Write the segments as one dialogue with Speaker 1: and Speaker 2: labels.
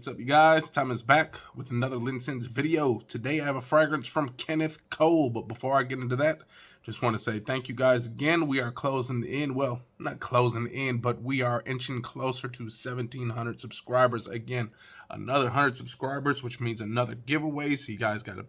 Speaker 1: What's up, you guys? Tom is back with another LinScents video. Today I have a fragrance from Kenneth Cole, but before I get into that, just want to say thank you guys again. We are closing in, well, not closing in, but we are inching closer to 1,700 subscribers. Again, another 100 subscribers, which means another giveaway, so you guys got to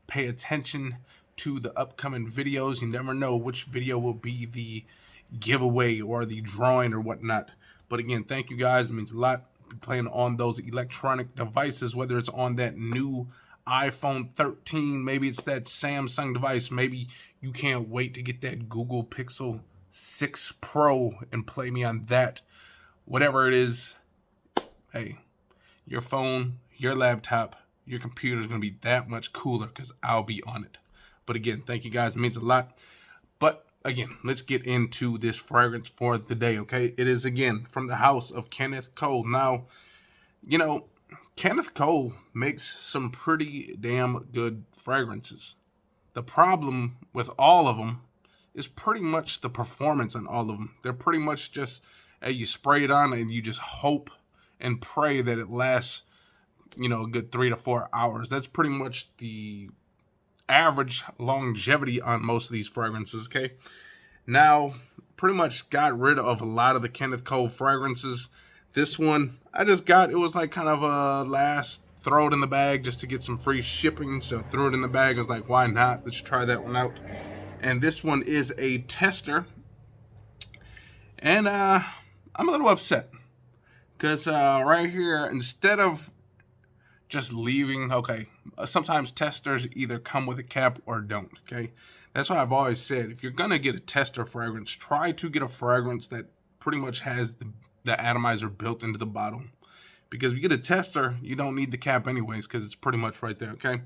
Speaker 1: pay attention to the upcoming videos. You never know which video will be the giveaway or the drawing or whatnot. But again, thank you guys. It means a lot. Playing on those electronic devices, whether it's on that new iPhone 13, maybe it's that Samsung device, maybe you can't wait to get that Google Pixel 6 Pro and play me on that. Whatever it is, hey, your phone, your laptop, your computer is going to be that much cooler because I'll be on it. But again, thank you guys. It means a lot. But again, let's get into this fragrance for the day, okay? It is, again, from the house of Kenneth Cole. Now, you know, Kenneth Cole makes some pretty damn good fragrances. The problem with all of them is pretty much the performance on all of them. They're pretty much just, you spray it on and you just hope and pray that it lasts, you know, a good 3 to 4 hours. That's pretty much the average longevity on most of these fragrances, okay? Now, pretty much got rid of a lot of the Kenneth Cole fragrances. This one, I just got, it was like kind of a last throw it in the bag just to get some free shipping, so threw it in the bag. I was like, why not? Let's try that one out. And this one is a tester. And I'm a little upset because right here, instead of just leaving, okay, sometimes testers either come with a cap or don't, okay? That's why I've always said, if you're going to get a tester fragrance, try to get a fragrance that pretty much has the atomizer built into the bottle. Because if you get a tester, you don't need the cap anyways, because it's pretty much right there, okay?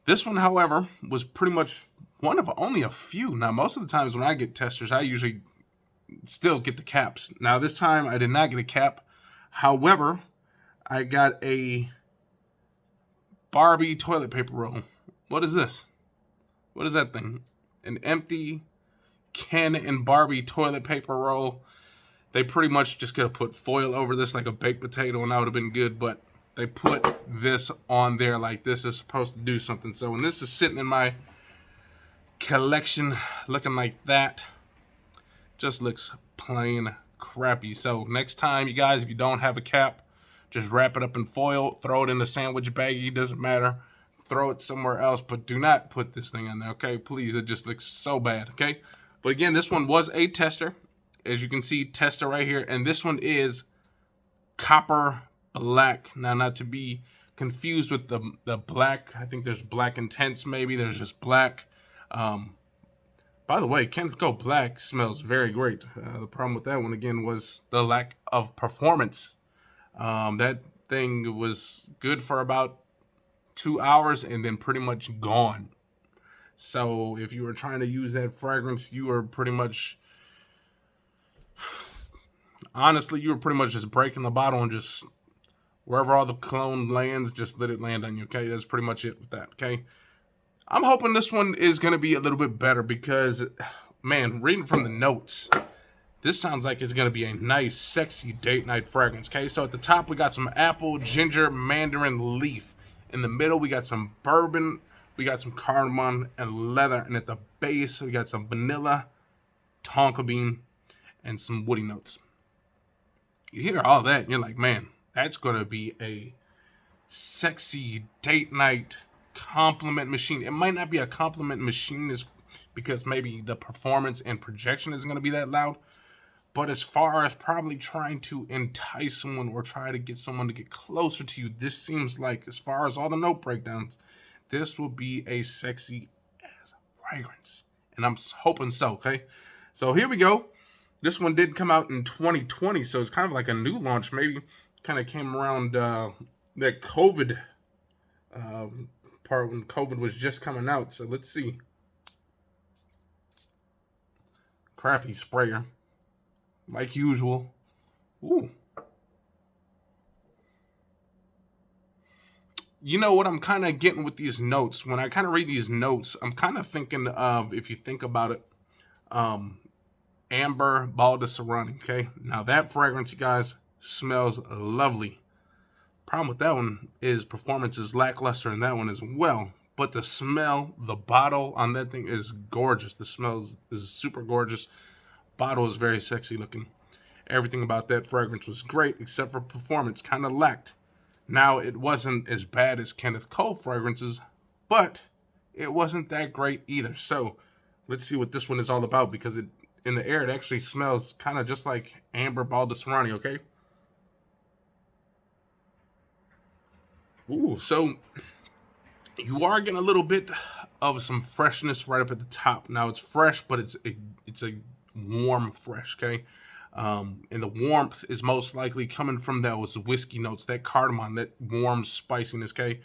Speaker 1: This one, however, was pretty much one of only a few. Now, most of the times when I get testers, I usually still get the caps. Now, this time, I did not get a cap. However, I got a Barbie toilet paper roll. What is this? What is that thing? An empty Ken and Barbie toilet paper roll. They pretty much just could have put foil over this like a baked potato and that would have been good, but they put this on there like this is supposed to do something. So when this is sitting in my collection looking like that, just looks plain crappy. So next time, you guys, if you don't have a cap, just wrap it up in foil, throw it in a sandwich baggie, doesn't matter. Throw it somewhere else, but do not put this thing in there, okay? Please, it just looks so bad, okay? But again, this one was a tester. As you can see, tester right here. And this one is copper black. Now, not to be confused with the black. I think there's black intense maybe. There's just black. By the way, Kenneth Cole black smells very great. The problem with that one, again, was the lack of performance. That thing was good for about 2 hours and then pretty much gone. So if you were trying to use that fragrance, you were pretty much, honestly, you were pretty much just breaking the bottle and just wherever all the cologne lands, just let it land on you, okay? That's pretty much it with that, okay? I'm hoping this one is going to be a little bit better because, man, reading from the notes, this sounds like it's going to be a nice, sexy date night fragrance, okay? So at the top, we got some apple, ginger, mandarin, leaf. In the middle, we got some bourbon, we got some cardamom and leather. And at the base, we got some vanilla, tonka bean, and some woody notes. You hear all that, and you're like, man, that's going to be a sexy date night compliment machine. It might not be a compliment machine because maybe the performance and projection isn't going to be that loud. But as far as probably trying to entice someone or try to get someone to get closer to you, this seems like, as far as all the note breakdowns, this will be a sexy ass fragrance. And I'm hoping so, okay? So here we go. This one did come out in 2020, so it's kind of like a new launch. Maybe kind of came around that COVID part when COVID was just coming out. So let's see. Crappy sprayer. Like usual. Ooh. You know what I'm kind of getting with these notes? When I kind of read these notes, I'm kind of thinking of, if you think about it, Amber Baldesarani, okay? Now that fragrance, you guys, smells lovely. Problem with that one is performance is lackluster in that one as well. But the smell, the bottle on that thing is gorgeous. The smell is super gorgeous. Bottle is very sexy looking. Everything about that fragrance was great, except for performance kind of lacked. Now, it wasn't as bad as Kenneth Cole fragrances, but it wasn't that great either. So, let's see what this one is all about, because in the air, it actually smells kind of just like Amber Baldessarani, okay? Ooh, so you are getting a little bit of some freshness right up at the top. Now, it's fresh, but it's a warm fresh, okay? And the warmth is most likely coming from those whiskey notes, that cardamom, that warm spiciness, okay?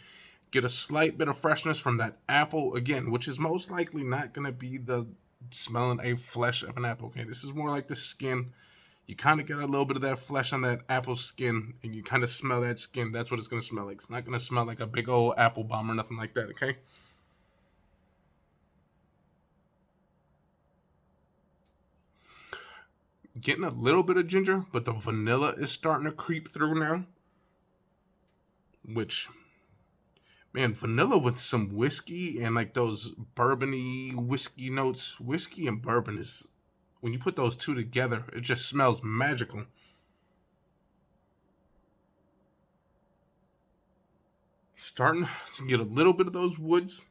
Speaker 1: Get a slight bit of freshness from that apple, again, which is most likely not going to be the smelling a flesh of an apple, okay? This is more like the skin. You kind of get a little bit of that flesh on that apple skin, and you kind of smell that skin. That's what it's going to smell like. It's not going to smell like a big old apple bomb or nothing like that, okay? Getting a little bit of ginger, but the vanilla is starting to creep through now. Which, man, vanilla with some whiskey and like those bourbony whiskey notes. Whiskey and bourbon is, when you put those two together, it just smells magical. Starting to get a little bit of those woods.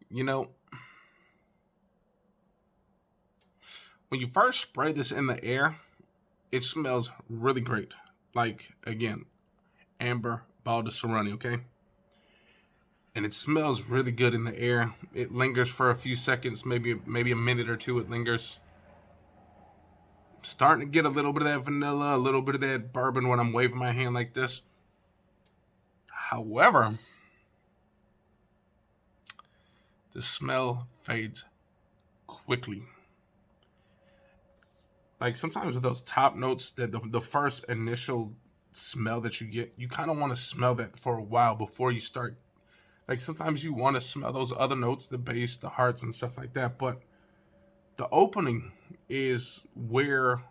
Speaker 1: You know, when you first spray this in the air, it smells really great. Like, again, Amber Baldessarani, okay? And it smells really good in the air. It lingers for a few seconds, maybe a minute or two it lingers. Starting to get a little bit of that vanilla, a little bit of that bourbon when I'm waving my hand like this. However, the smell fades quickly. Like sometimes with those top notes, that the first initial smell that you get, you kind of want to smell that for a while before you start. Like sometimes you want to smell those other notes, the bass, the hearts, and stuff like that. But the opening is where,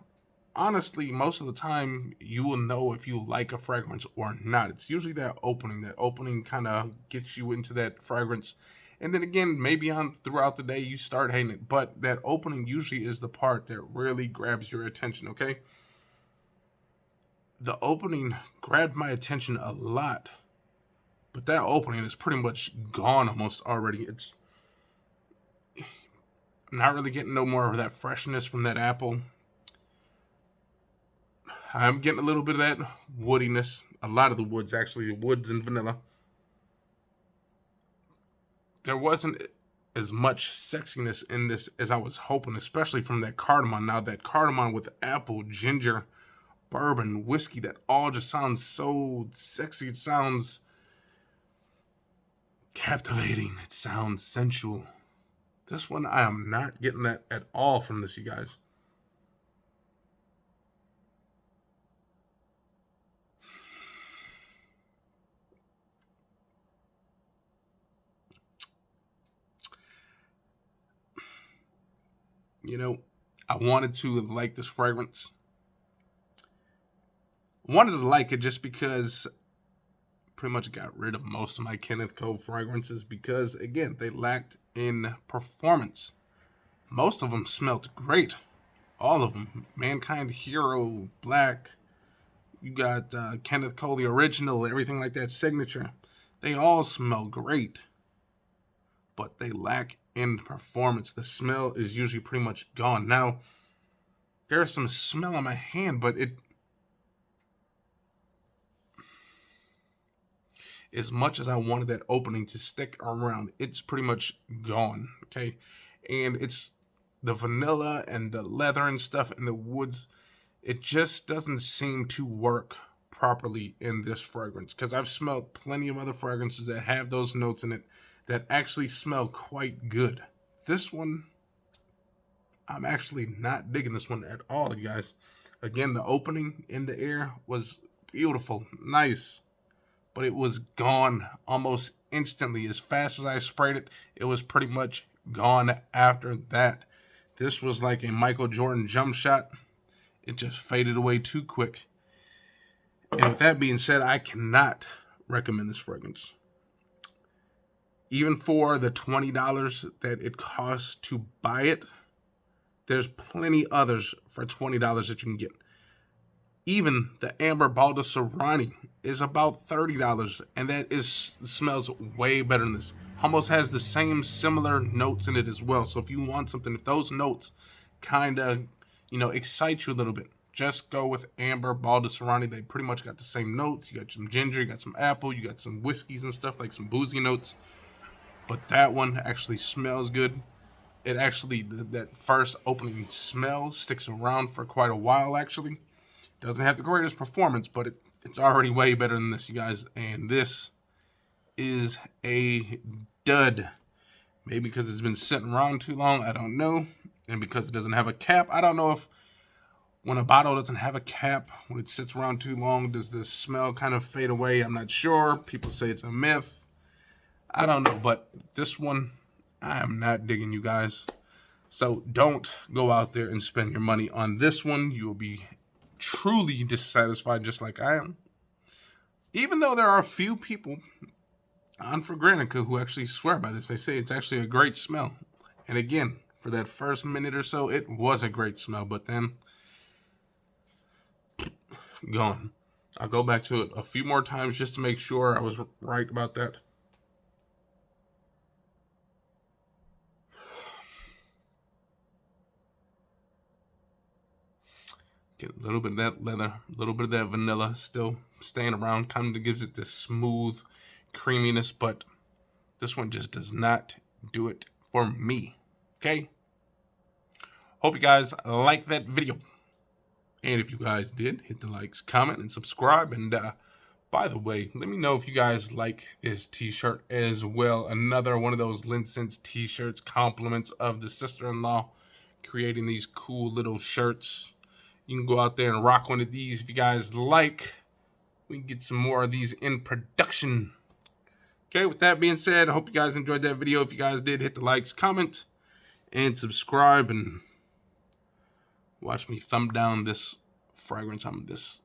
Speaker 1: honestly, most of the time you will know if you like a fragrance or not. It's usually that opening. That opening kind of gets you into that fragrance. And then again, maybe on throughout the day you start hating it. But that opening usually is the part that really grabs your attention, okay? The opening grabbed my attention a lot. But that opening is pretty much gone almost already. It's not really getting no more of that freshness from that apple. I'm getting a little bit of that woodiness. A lot of the woods, actually, woods and vanilla. There wasn't as much sexiness in this as I was hoping, especially from that cardamom. Now, that cardamom with apple, ginger, bourbon, whiskey, that all just sounds so sexy. It sounds captivating. It sounds sensual. This one, I am not getting that at all from this, you guys. You know, I wanted to like this fragrance. I wanted to like it just because pretty much got rid of most of my Kenneth Cole fragrances because, again, they lacked in performance. Most of them smelled great. All of them. Mankind Hero, Black. You got Kenneth Cole, the original, everything like that, Signature. They all smell great, but they lack in performance. The smell is usually pretty much gone. Now, there's some smell on my hand, but as much as I wanted that opening to stick around, it's pretty much gone, okay? And it's the vanilla and the leather and stuff and the woods. It just doesn't seem to work properly in this fragrance because I've smelled plenty of other fragrances that have those notes in it that actually smell quite good. This one, I'm actually not digging this one at all, you guys. Again, the opening in the air was beautiful, nice. but it was gone almost instantly. As fast as I sprayed it, it was pretty much gone after that. This was like a Michael Jordan jump shot. It just faded away too quick. And with that being said, I cannot recommend this fragrance. Even for the $20 that it costs to buy it, there's plenty others for $20 that you can get. Even the Amber Baldessarani is about $30, and that smells way better than this. Almost has the same similar notes in it as well. So if you want something, if those notes kind of, excite you a little bit, just go with Amber Baldessarani. They pretty much got the same notes. You got some ginger, you got some apple, you got some whiskeys and stuff, like some boozy notes. But that one actually smells good. It actually, that first opening smell sticks around for quite a while, actually. Doesn't have the greatest performance, but it's already way better than this, you guys. And this is a dud. Maybe because it's been sitting around too long, I don't know. And because it doesn't have a cap, I don't know if when a bottle doesn't have a cap, when it sits around too long, does the smell kind of fade away? I'm not sure. People say it's a myth. I don't know, but this one, I am not digging, you guys. So don't go out there and spend your money on this one. You will be truly dissatisfied, just like I am. Even though there are a few people on Fragrantica who actually swear by this. They say it's actually a great smell. And again, for that first minute or so, it was a great smell, but then gone. I'll go back to it a few more times just to make sure I was right about that. Get a little bit of that leather, a little bit of that vanilla still staying around, kind of gives it this smooth creaminess, but this one just does not do it for me, okay? Hope you guys liked that video. And if you guys did, hit the likes, comment, and subscribe. And by the way, let me know if you guys like this t-shirt as well. Another one of those LinScents t-shirts, compliments of the sister-in-law, creating these cool little shirts. You can go out there and rock one of these if you guys like. We can get some more of these in production. Okay, with that being said, I hope you guys enjoyed that video. If you guys did, hit the likes, comment, and subscribe. And watch me thumb down this fragrance on this